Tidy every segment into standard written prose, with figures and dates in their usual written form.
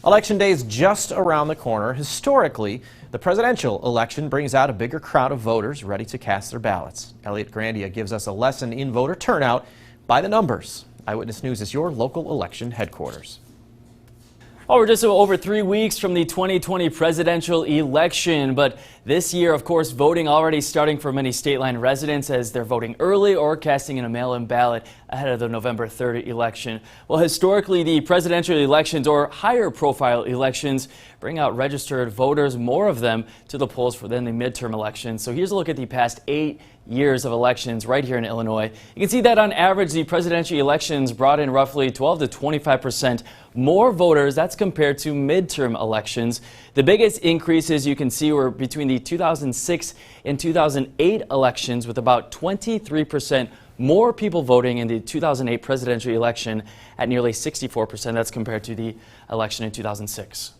Election day is just around the corner. Historically, the presidential election brings out a bigger crowd of voters ready to cast their ballots. Elliot Grandia gives us a lesson in voter turnout by the numbers. Eyewitness News is your local election headquarters. Well, we're just over 3 weeks from the 2020 presidential election, but this year, of course, voting already starting for many Stateline residents as they're voting early or casting in a mail-in ballot ahead of the November 3rd election. Well, historically, the presidential elections or higher profile elections bring out registered voters, more of them, to the polls than the midterm elections. So here's a look at the past 8 years of elections right here in Illinois. You can see that on average, the presidential elections brought in roughly 12 to 25% more voters. That's compared to midterm elections. The biggest increases you can see were between the 2006 and 2008 elections, with about 23% more people voting in the 2008 presidential election at nearly 64%. That's compared to the election in 2006.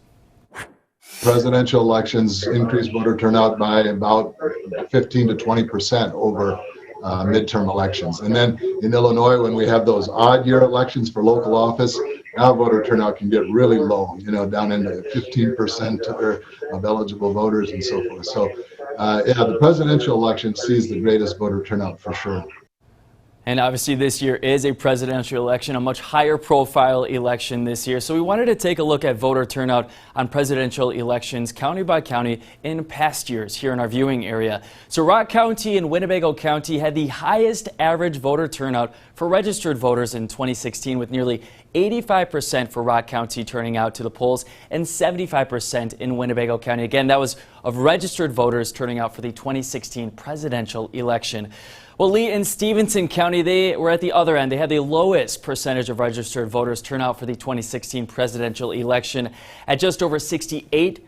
Presidential elections increase voter turnout by about 15 to 20% over midterm elections. And then in Illinois, when we have those odd year elections for local office, now voter turnout can get really low, down into 15% of eligible voters and so forth. So yeah, the presidential election sees the greatest voter turnout for sure. And obviously this year is a presidential election, a much higher profile election this year. So we wanted to take a look at voter turnout on presidential elections county by county in past years here in our viewing area. So Rock County and Winnebago County had the highest average voter turnout for registered voters in 2016, with nearly 85% for Rock County turning out to the polls and 75% in Winnebago County. Again, that was of registered voters turning out for the 2016 presidential election. Well, Lee and Stevenson County, they were at the other end. They had the lowest percentage of registered voters turn out for the 2016 presidential election at just over 68%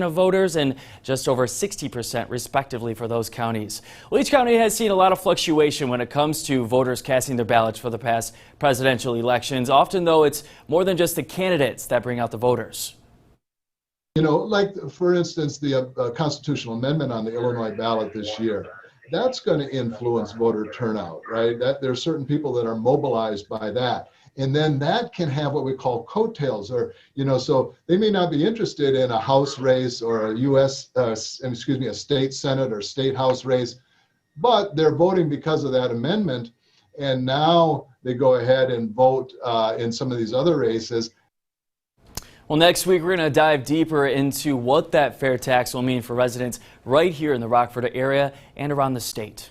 of voters and just over 60% respectively for those counties. Well, each county has seen a lot of fluctuation when it comes to voters casting their ballots for the past presidential elections. Often, though, it's more than just the candidates that bring out the voters. Like, for instance, the constitutional amendment on the Illinois ballot this year. That's going to influence voter turnout, right? That there are certain people that are mobilized by that. And then that can have what we call coattails, or, so they may not be interested in a House race or a state Senate or state House race, but they're voting because of that amendment. And now they go ahead and vote in some of these other races. Well, next week, we're going to dive deeper into what that fair tax will mean for residents right here in the Rockford area and around the state.